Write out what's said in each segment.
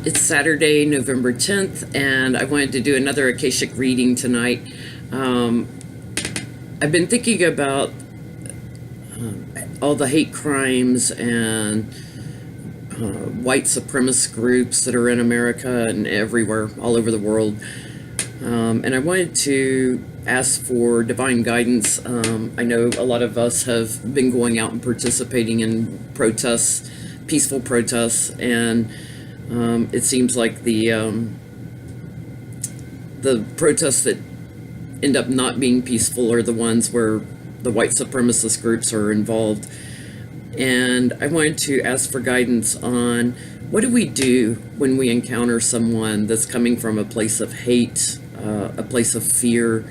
It's Saturday, November 10th, and I wanted to do another Akashic reading tonight. Um, I've been thinking about all the hate crimes and white supremacist groups that are in America and everywhere, all over the world. And I wanted to ask for divine guidance. I know a lot of us have been going out and participating in protests, peaceful protests, and it seems like the protests that end up not being peaceful are the ones where the white supremacist groups are involved. And I wanted to ask for guidance on what do we do when we encounter someone that's coming from a place of hate, a place of fear.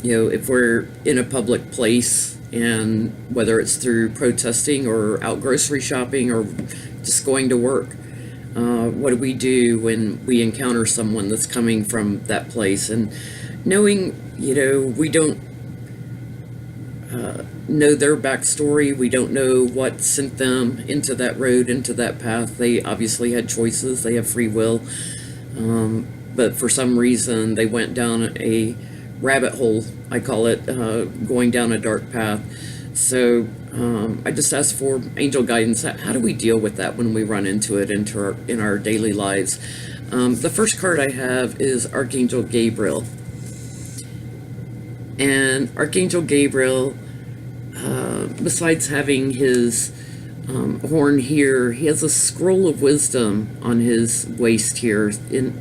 If we're in a public place, and whether it's through protesting or out grocery shopping or just going to work, what do we do when we encounter someone that's coming from that place? And knowing, we don't know their backstory. We don't know what sent them into that road, into that path. They obviously had choices. They have free will. But for some reason, they went down a rabbit hole, I call it, going down a dark path. So I just asked for angel guidance. How do we deal with that when we run into it in our daily lives? The first card I have is Archangel Gabriel. And Archangel Gabriel, besides having his horn here, he has a scroll of wisdom on his waist here,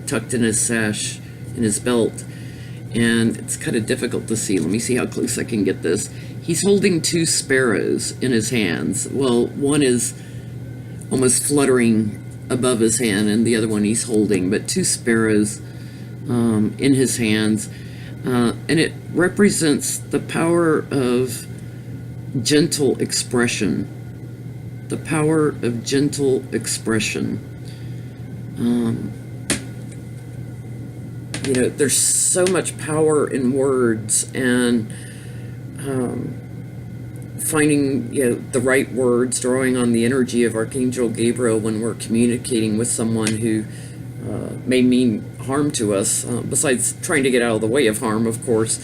tucked in his sash, in his belt. And it's kind of difficult to see. Let me see how close I can get this. He's holding two sparrows in his hands. Well, one is almost fluttering above his hand, and the other one he's holding, but two sparrows in his hands. And it represents the power of gentle expression. The power of gentle expression. There's so much power in words, and finding the right words, drawing on the energy of Archangel Gabriel when we're communicating with someone who may mean harm to us, besides trying to get out of the way of harm, of course,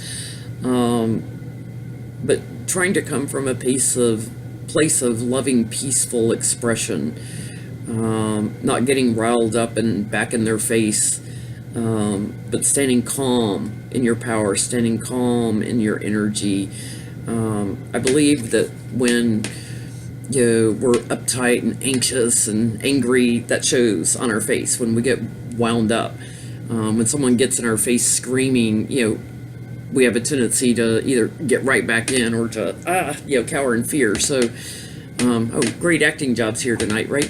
but trying to come from a place of loving, peaceful expression, not getting riled up and back in their face, but standing calm in your power, standing calm in your energy. I believe that when we're uptight and anxious and angry, that shows on our face when we get wound up. When someone gets in our face screaming, we have a tendency to either get right back in or to cower in fear. So great acting jobs here tonight, right?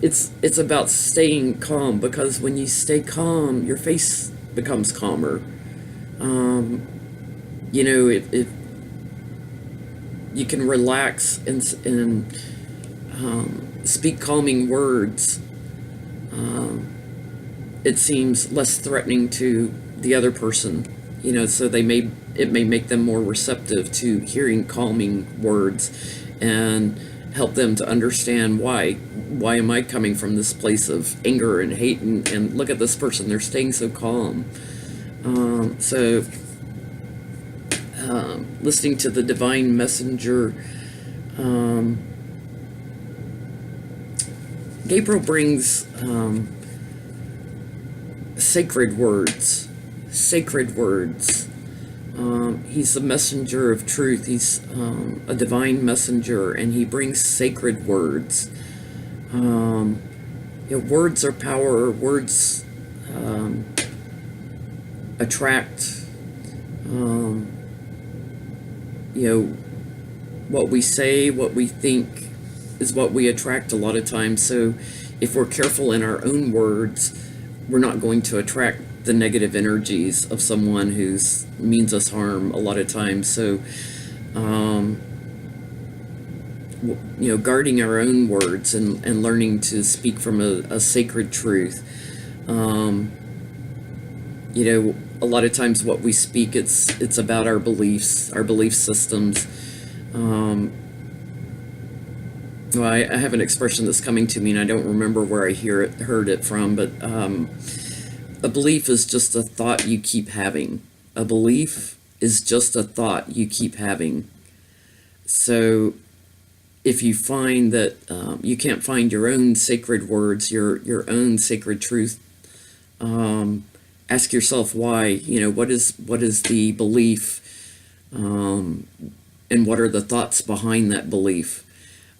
It's about staying calm, because when you stay calm, your face becomes calmer. If you can relax and speak calming words, it seems less threatening to the other person. So it may make them more receptive to hearing calming words, and help them to understand why am I coming from this place of anger and hate, and look at this person, they're staying so calm. Listening to the divine messenger, Gabriel brings sacred words. He's the messenger of truth. He's a divine messenger, and he brings sacred words. Words are power. Words attract. What we say, what we think is what we attract a lot of times. So if we're careful in our own words, we're not going to attract the negative energies of someone who means us harm a lot of times. So, guarding our own words and learning to speak from a sacred truth. A lot of times what we speak, it's about our beliefs, our belief systems. Well, I have an expression that's coming to me, and I don't remember where I heard it from, but a belief is just a thought you keep having. A belief is just a thought you keep having. So if you find that you can't find your own sacred words, your own sacred truth, ask yourself why. What is the belief, and what are the thoughts behind that belief?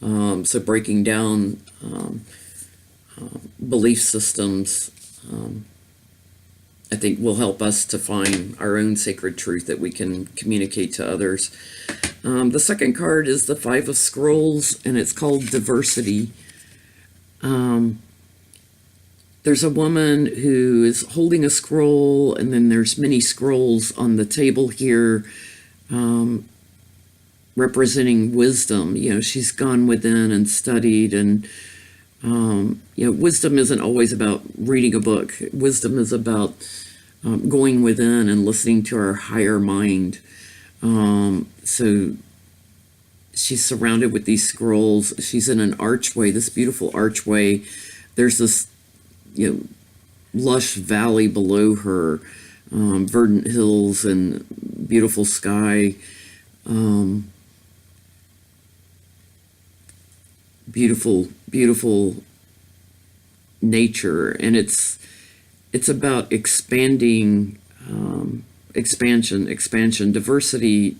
So breaking down belief systems, I think, will help us to find our own sacred truth that we can communicate to others. The second card is the Five of Scrolls, and it's called Diversity. There's a woman who is holding a scroll, and then there's many scrolls on the table here, representing wisdom. She's gone within and studied, and wisdom isn't always about reading a book. Wisdom is about going within and listening to our higher mind. So she's surrounded with these scrolls. She's in an archway, this beautiful archway. There's this, lush valley below her, verdant hills and beautiful sky. Beautiful nature, and it's about expanding, expansion. Diversity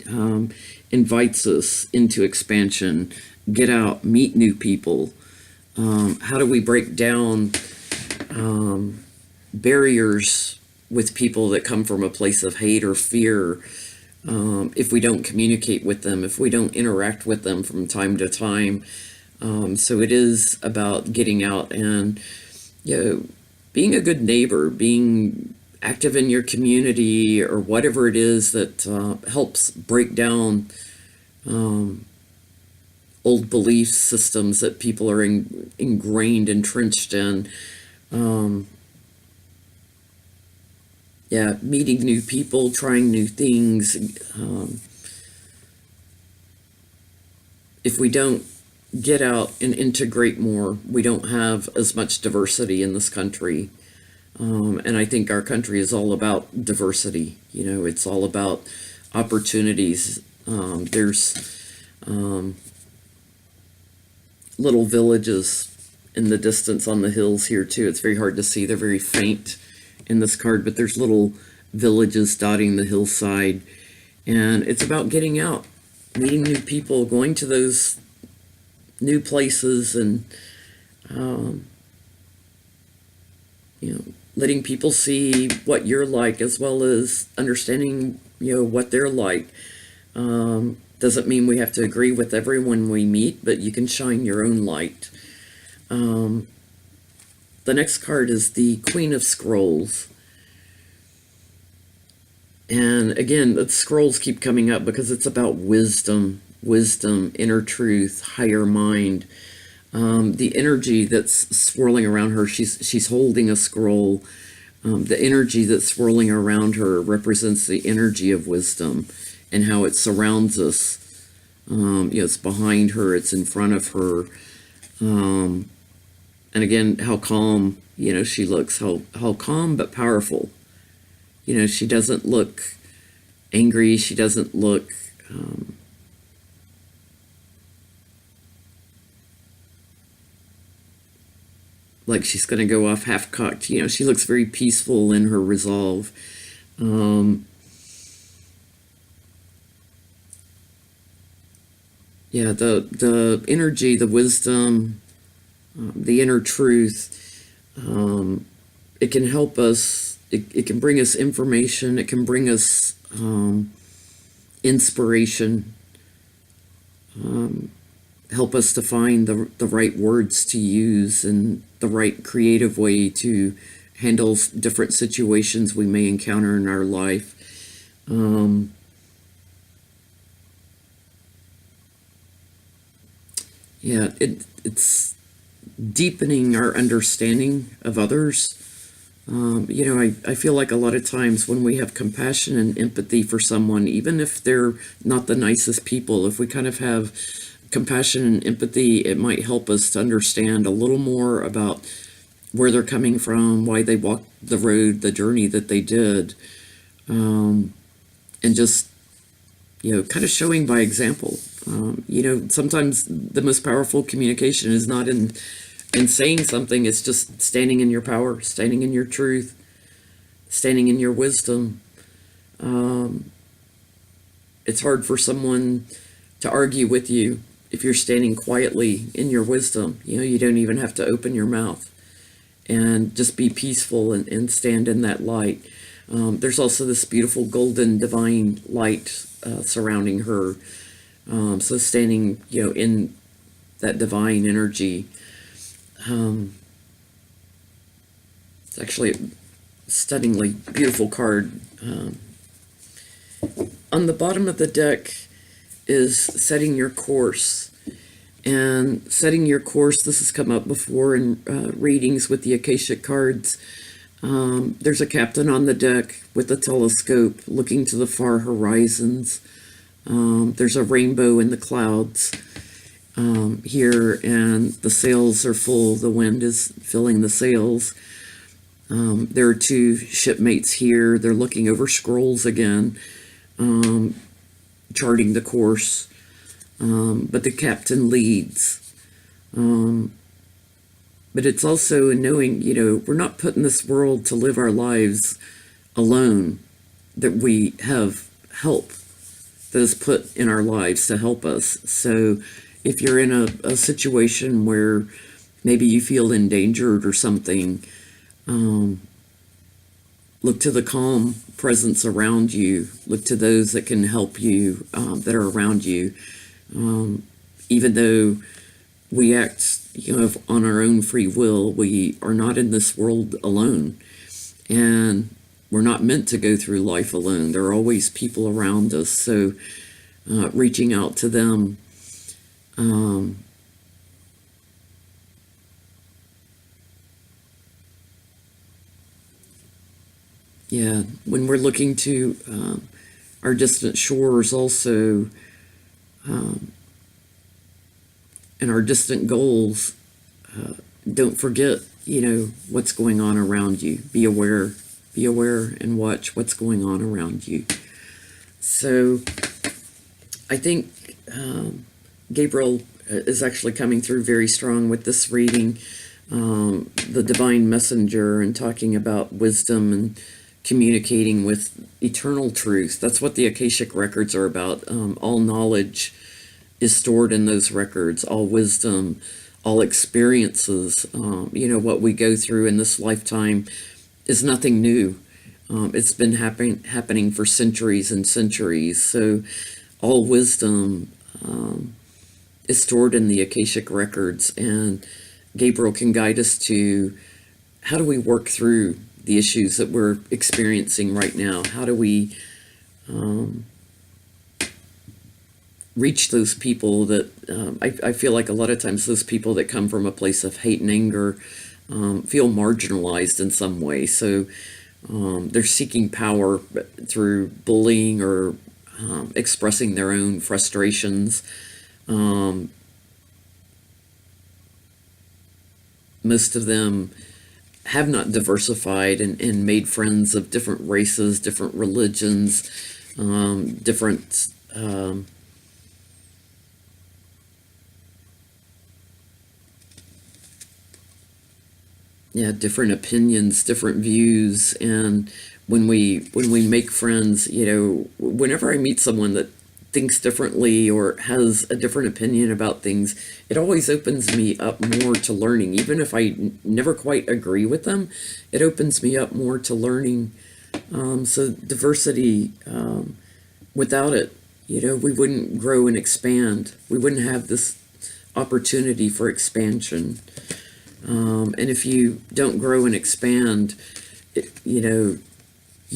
invites us into expansion. Get out, meet new people. How do we break down barriers with people that come from a place of hate or fear? If we don't communicate with them, if we don't interact with them from time to time. So it is about getting out and, being a good neighbor, being active in your community, or whatever it is that helps break down old belief systems that people are ingrained, entrenched in. Meeting new people, trying new things. If we don't get out and integrate more, we don't have as much diversity in this country. And I think our country is all about diversity. It's all about opportunities. There's little villages in the distance on the hills here too. It's very hard to see. They're very faint in this card, but there's little villages dotting the hillside. And it's about getting out, meeting new people, going to those new places, and letting people see what you're like, as well as understanding what they're like. Doesn't mean we have to agree with everyone we meet, but you can shine your own light. The next card is the Queen of Scrolls. And again, the scrolls keep coming up because it's about wisdom, inner truth, higher mind. The energy that's swirling around her, she's holding a scroll. The energy that's swirling around her represents the energy of wisdom and how it surrounds us. It's behind her, it's in front of her. And again, how calm, she looks, how calm but powerful. She doesn't look angry. She doesn't look like she's going to go off half-cocked. She looks very peaceful in her resolve. The energy, the wisdom, the inner truth, it can help us. It can bring us information. It can bring us inspiration. Help us to find the right words to use and the right creative way to handle different situations we may encounter in our life. It's deepening our understanding of others. I feel like a lot of times when we have compassion and empathy for someone, even if they're not the nicest people, if we kind of have compassion and empathy, it might help us to understand a little more about where they're coming from, why they walked the road, the journey that they did, and just, kind of showing by example. Sometimes the most powerful communication is not in saying something, it's just standing in your power, standing in your truth, standing in your wisdom. It's hard for someone to argue with you if you're standing quietly in your wisdom. You don't even have to open your mouth, and just be peaceful and stand in that light. There's also this beautiful golden divine light surrounding her. So standing, in that divine energy. It's actually a stunningly beautiful card. On the bottom of the deck is setting your course. And setting your course, this has come up before in readings with the Akashic cards. There's a captain on the deck with a telescope looking to the far horizons. There's a rainbow in the clouds here, and the sails are full. The wind is filling the sails. There are two shipmates here. They're looking over scrolls again, charting the course. But the captain leads. But it's also in knowing, we're not put in this world to live our lives alone, that we have help that is put in our lives to help us. So if you're in a situation where maybe you feel endangered or something, look to the calm presence around you. Look to those that can help you, that are around you. Even though we act, on our own free will, we are not in this world alone. And we're not meant to go through life alone. There are always people around us. So reaching out to them, when we're looking to our distant shores also, and our distant goals, don't forget, what's going on around you. Be aware and watch what's going on around you. So I think Gabriel is actually coming through very strong with this reading, the divine messenger, and talking about wisdom and communicating with eternal truth. That's what the Akashic records are about. All knowledge is stored in those records, all wisdom, all experiences. What we go through in this lifetime is nothing new. It's been happening for centuries and centuries. So all wisdom is stored in the Akashic records, and Gabriel can guide us to how do we work through the issues that we're experiencing right now. How do we reach those people that I feel like a lot of times those people that come from a place of hate and anger feel marginalized in some way. So they're seeking power through bullying or expressing their own frustrations. Most of them have not diversified and made friends of different races, different religions, different different opinions, different views. And when we make friends, whenever I meet someone that thinks differently or has a different opinion about things, it always opens me up more to learning. Even if I never quite agree with them, it opens me up more to learning. So diversity, without it, we wouldn't grow and expand. We wouldn't have this opportunity for expansion. And if you don't grow and expand, you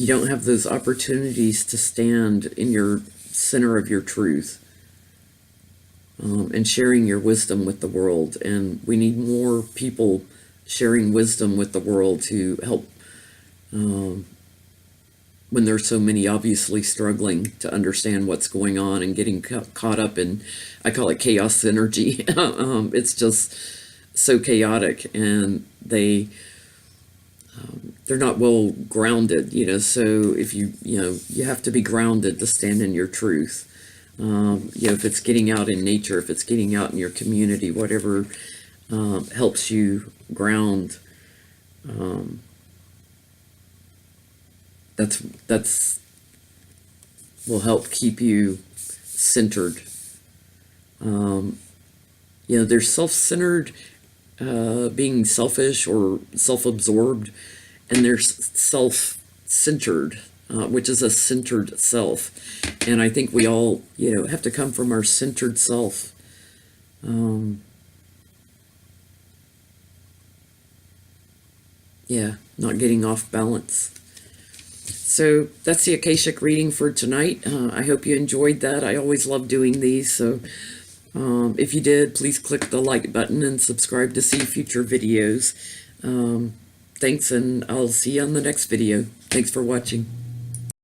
don't have those opportunities to stand in your center of your truth, and sharing your wisdom with the world. And we need more people sharing wisdom with the world to help when there's so many obviously struggling to understand what's going on and getting caught up in, I call it chaos energy. It's just so chaotic, and they're not well grounded, so if you have to be grounded to stand in your truth. If it's getting out in nature, if it's getting out in your community, whatever helps you ground, that's will help keep you centered. There's self-centered, being selfish or self-absorbed, and there's self-centered, which is a centered self. And I think we all, have to come from our centered self. Not getting off balance. So that's the Akashic reading for tonight. I hope you enjoyed that. I always love doing these. So if you did, please click the like button and subscribe to see future videos. Thanks, and I'll see you on the next video. Thanks for watching.